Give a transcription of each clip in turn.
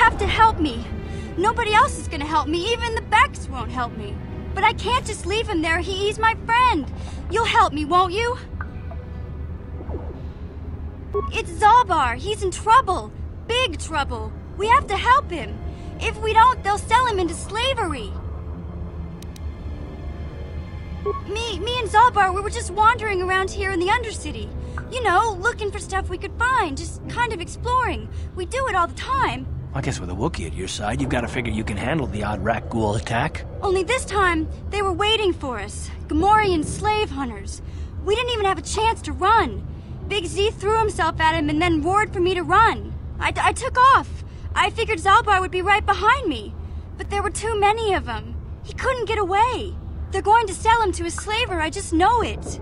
have to help me. Nobody else is gonna help me. Even the Becks won't help me. But I can't just leave him there. He's my friend. You'll help me, won't you? It's Zalbar. He's in trouble. Big trouble. We have to help him. If we don't, they'll sell him into slavery. Me and Zalbar, we were just wandering around here in the Undercity. You know, looking for stuff we could find, just kind of exploring. We do it all the time. I guess with a Wookiee at your side, you've got to figure you can handle the odd rat ghoul attack. Only this time, they were waiting for us. Gamorrean slave hunters. We didn't even have a chance to run. Big Z threw himself at him and then roared for me to run. I took off. I figured Zalbar would be right behind me. But there were too many of them. He couldn't get away. They're going to sell him to a slaver, I just know it.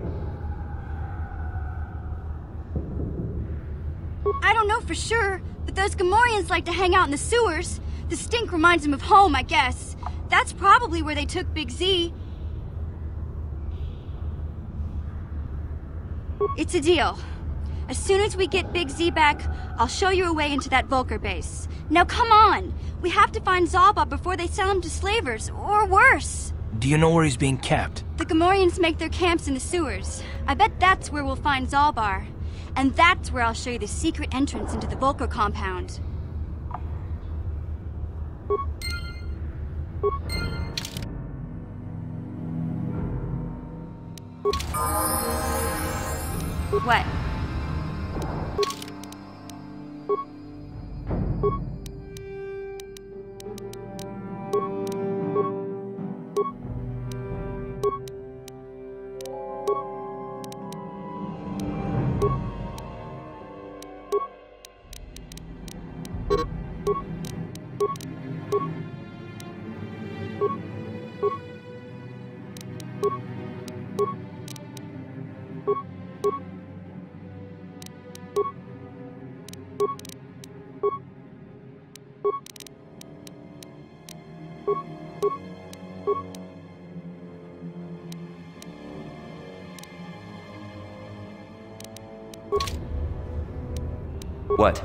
I don't know for sure, but those Gamorreans like to hang out in the sewers. The stink reminds them of home, I guess. That's probably where they took Big Z. It's a deal. As soon as we get Big Z back, I'll show you a way into that Vulcar base. Now come on! We have to find Zalbar before they sell him to slavers, or worse. Do you know where he's being kept? The Gamorreans make their camps in the sewers. I bet that's where we'll find Zalbar. And that's where I'll show you the secret entrance into the Vulcar compound. What? What?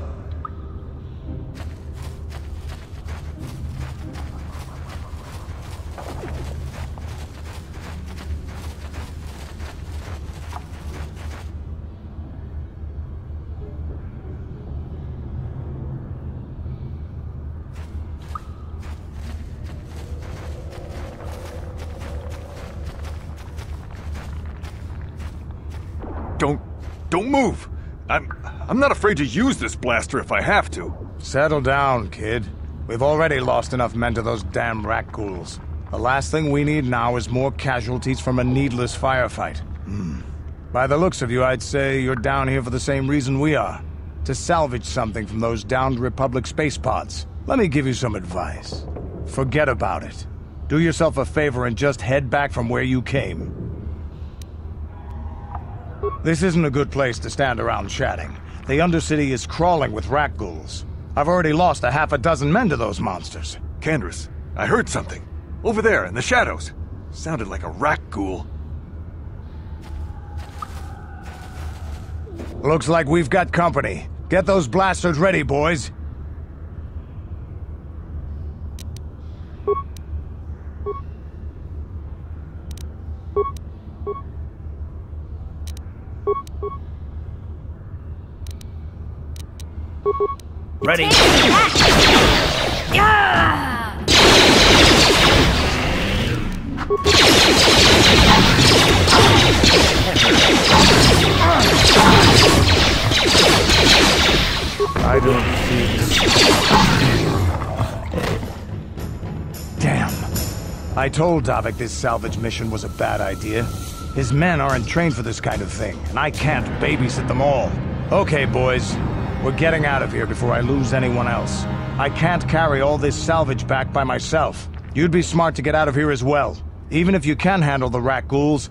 Don't move! I'm not afraid to use this blaster if I have to. Settle down, kid. We've already lost enough men to those damn rat ghouls. The last thing we need now is more casualties from a needless firefight. By the looks of you, I'd say you're down here for the same reason we are. To salvage something from those downed Republic space pods. Let me give you some advice. Forget about it. Do yourself a favor and just head back from where you came. This isn't a good place to stand around chatting. The Undercity is crawling with rat ghouls. I've already lost a half a dozen men to those monsters. Candace, I heard something. Over there, in the shadows. Sounded like a rat ghoul. Looks like we've got company. Get those blasters ready, boys. Ready? Yeah! I don't see this. Damn. I told Davik this salvage mission was a bad idea. His men aren't trained for this kind of thing, and I can't babysit them all. Okay, boys. We're getting out of here before I lose anyone else. I can't carry all this salvage back by myself. You'd be smart to get out of here as well. Even if you can handle the rat ghouls,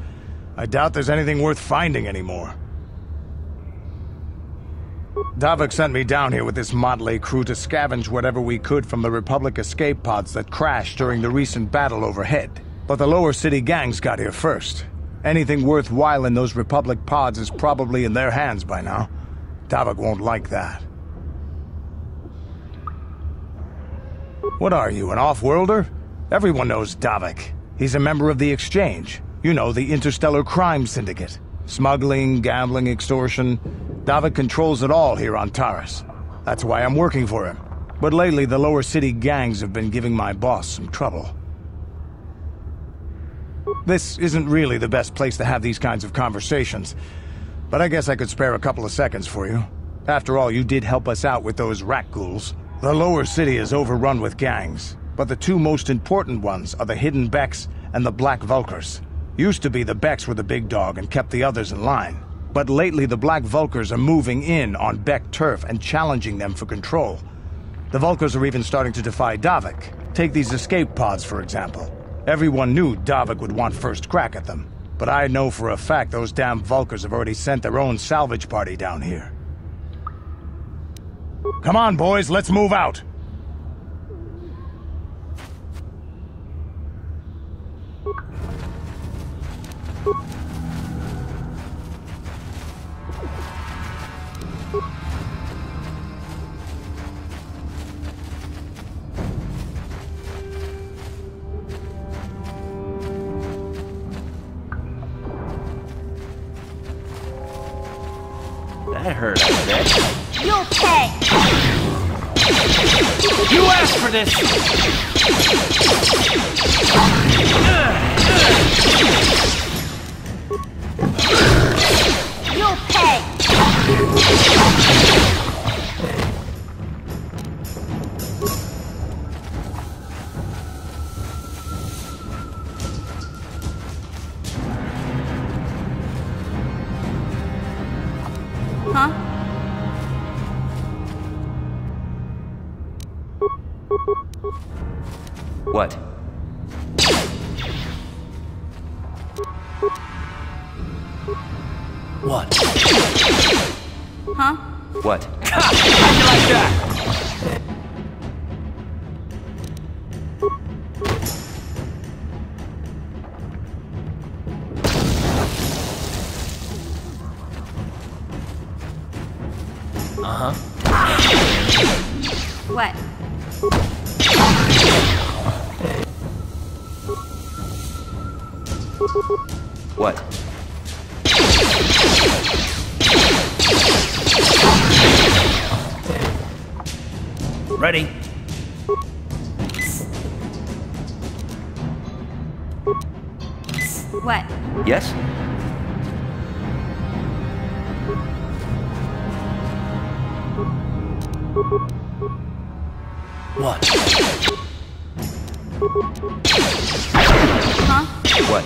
I doubt there's anything worth finding anymore. Davik sent me down here with this motley crew to scavenge whatever we could from the Republic escape pods that crashed during the recent battle overhead. But the lower city gangs got here first. Anything worthwhile in those Republic pods is probably in their hands by now. Davik won't like that. What are you, an off-worlder? Everyone knows Davik. He's a member of the Exchange. You know, the interstellar crime syndicate. Smuggling, gambling, extortion. Davik controls it all here on Taris. That's why I'm working for him. But lately, the lower city gangs have been giving my boss some trouble. This isn't really the best place to have these kinds of conversations, but I guess I could spare a couple of seconds for you. After all, you did help us out with those rat ghouls. The lower city is overrun with gangs, but the two most important ones are the Hidden Becks and the Black Vulkars. Used to be the Becks were the big dog and kept the others in line. But lately the Black Vulkars are moving in on Beck turf and challenging them for control. The Vulkars are even starting to defy Davik. Take these escape pods, for example. Everyone knew Davik would want first crack at them. But I know for a fact those damn Vulkars have already sent their own salvage party down here. Come on, boys, let's move out! That hurt, I bet. You'll pay! You asked for this! You'll pay! Huh? What? What? Huh? What? How'd you like that? What? What? Ready? What? Yes? What? Huh? What?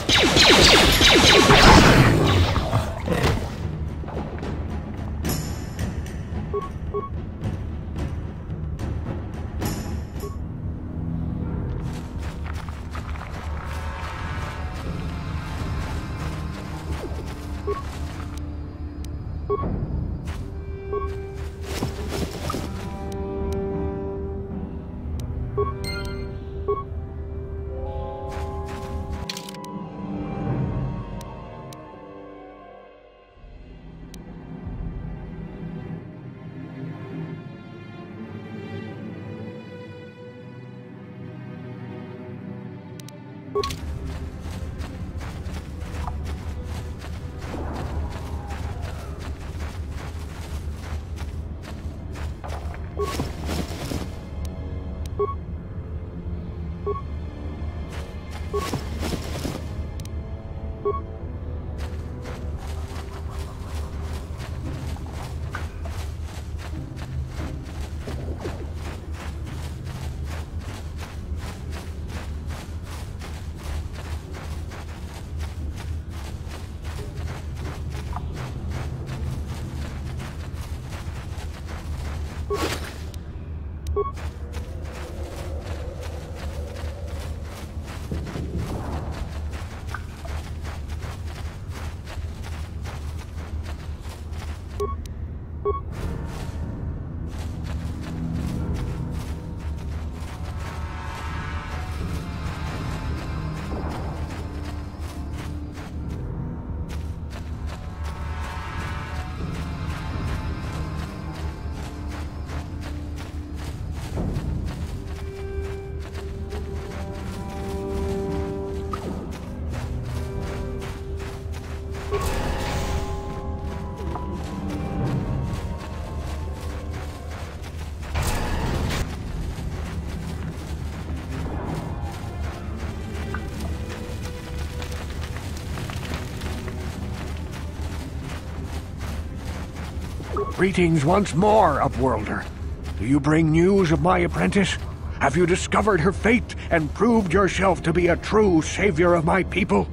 Greetings once more, Upworlder. Do you bring news of my apprentice? Have you discovered her fate and proved yourself to be a true savior of my people?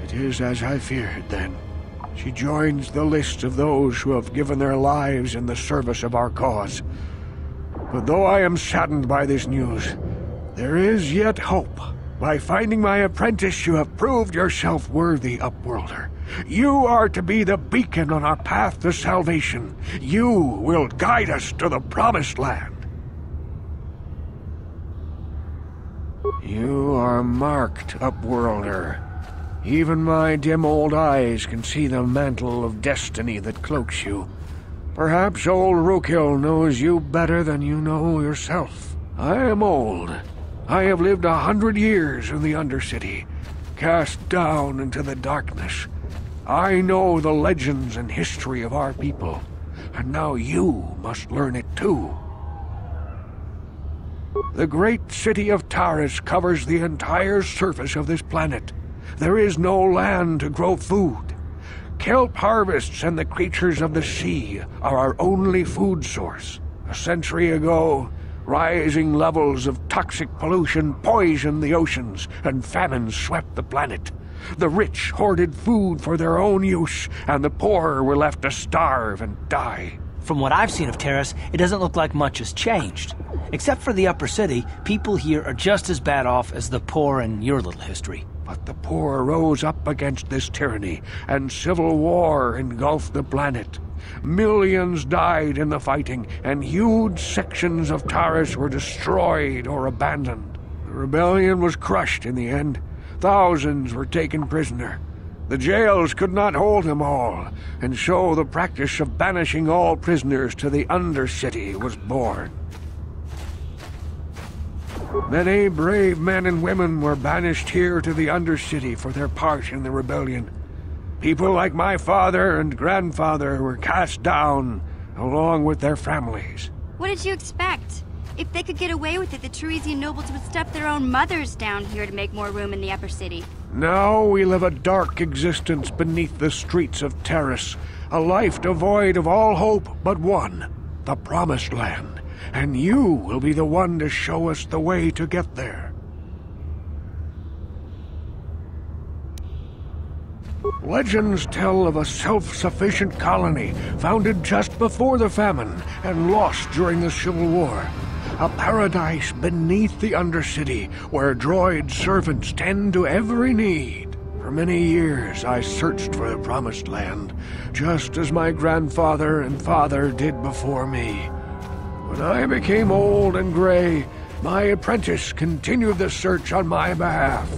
It is as I feared, then. She joins the list of those who have given their lives in the service of our cause. But though I am saddened by this news, there is yet hope. By finding my apprentice, you have proved yourself worthy, Upworlder. You are to be the beacon on our path to salvation. You will guide us to the Promised Land. You are marked, Upworlder. Even my dim old eyes can see the mantle of destiny that cloaks you. Perhaps old Rookhill knows you better than you know yourself. I am old. I have lived 100 years in the Undercity, cast down into the darkness. I know the legends and history of our people, and now you must learn it too. The great city of Taris covers the entire surface of this planet. There is no land to grow food. Kelp harvests and the creatures of the sea are our only food source. A century ago, rising levels of toxic pollution poisoned the oceans, and famine swept the planet. The rich hoarded food for their own use, and the poor were left to starve and die. From what I've seen of Taris, it doesn't look like much has changed. Except for the upper city, people here are just as bad off as the poor in your little history. But the poor rose up against this tyranny, and civil war engulfed the planet. Millions died in the fighting, and huge sections of Taris were destroyed or abandoned. The rebellion was crushed in the end. Thousands were taken prisoner. The jails could not hold them all, and so the practice of banishing all prisoners to the Undercity was born. Many brave men and women were banished here to the Undercity for their part in the rebellion. People like my father and grandfather were cast down, along with their families. What did you expect? If they could get away with it, the Teresian nobles would step their own mothers down here to make more room in the upper city. Now we live a dark existence beneath the streets of Taris, a life devoid of all hope but one, the Promised Land. And you will be the one to show us the way to get there. Legends tell of a self-sufficient colony founded just before the famine and lost during the Civil War. A paradise beneath the Undercity where droid servants tend to every need. For many years I searched for the Promised Land, just as my grandfather and father did before me. When I became old and gray, my apprentice continued the search on my behalf.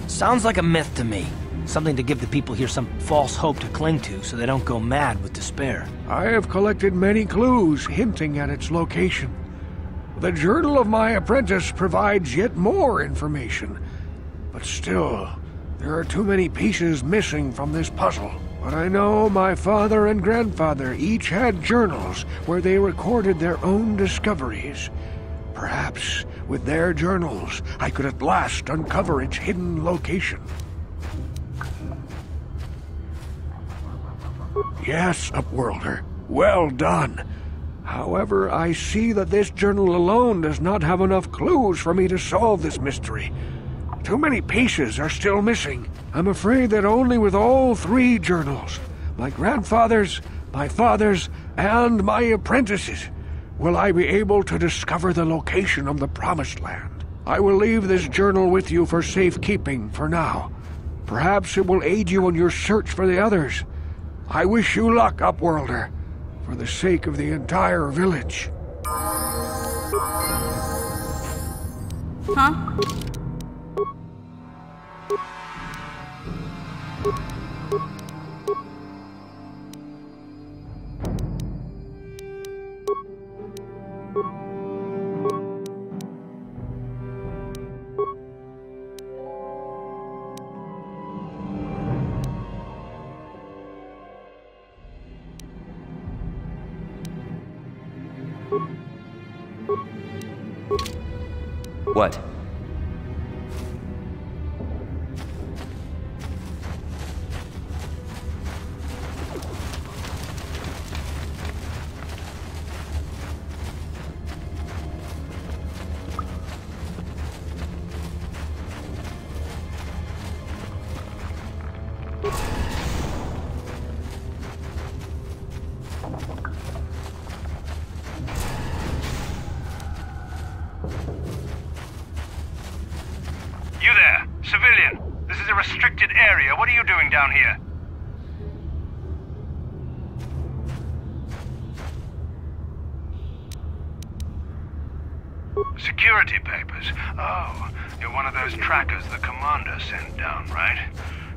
Sounds like a myth to me. Something to give the people here some false hope to cling to so they don't go mad with despair. I have collected many clues hinting at its location. The journal of my apprentice provides yet more information. But still, there are too many pieces missing from this puzzle. But I know my father and grandfather each had journals where they recorded their own discoveries. Perhaps with their journals, I could at last uncover its hidden location. Yes, Upworlder. Well done. However, I see that this journal alone does not have enough clues for me to solve this mystery. Too many pieces are still missing. I'm afraid that only with all three journals, my grandfather's, my father's, and my apprentice's, will I be able to discover the location of the Promised Land. I will leave this journal with you for safekeeping for now. Perhaps it will aid you in your search for the others. I wish you luck, Upworlder, for the sake of the entire village. Huh? What? You there, civilian. This is a restricted area. What are you doing down here? Security papers. Oh, you're one of those trackers the commander sent down, right?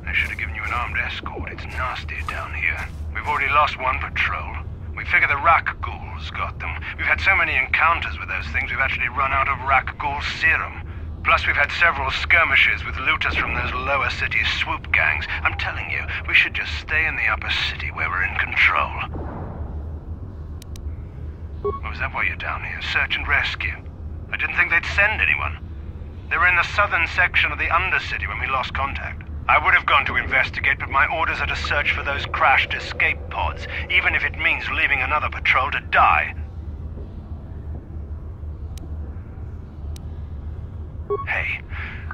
I should have given you an armed escort. It's nasty down here. We've already lost one patrol. We figure the Rak ghouls got them. We've had so many encounters with those things, we've actually run out of Rak ghoul serum. Plus, we've had several skirmishes with looters from those lower city swoop gangs. I'm telling you, we should just stay in the upper city where we're in control. Oh, is that why you're down here? Search and rescue? I didn't think they'd send anyone. They were in the southern section of the Undercity when we lost contact. I would have gone to investigate, but my orders are to search for those crashed escape pods, even if it means leaving another patrol to die. Hey,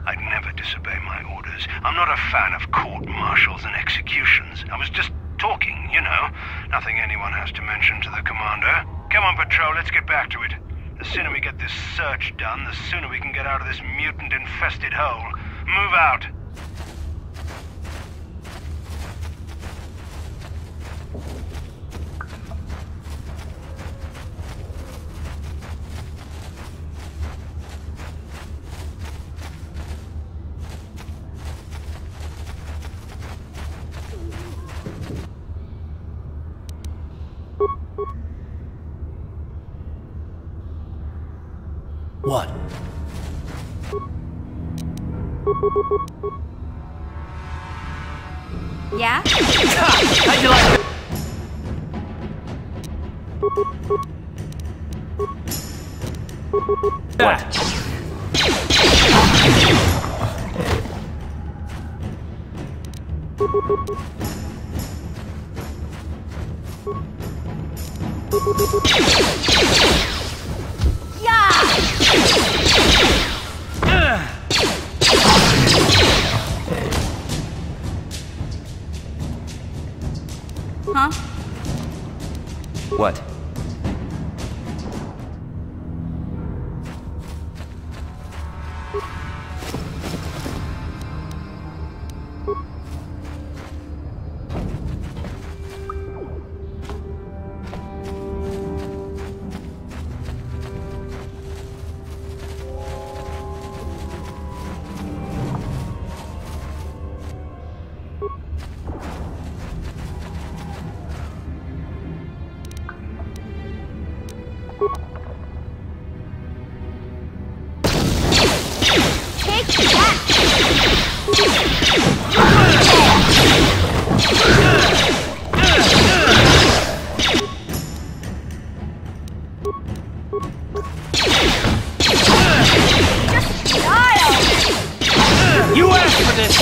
I'd never disobey my orders. I'm not a fan of court-martials and executions. I was just talking, you know. Nothing anyone has to mention to the commander. Come on, patrol, let's get back to it. The sooner we get this search done, the sooner we can get out of this mutant-infested hole. Move out. What? Yeah? How'd you like it? Huh? What? You asked for this!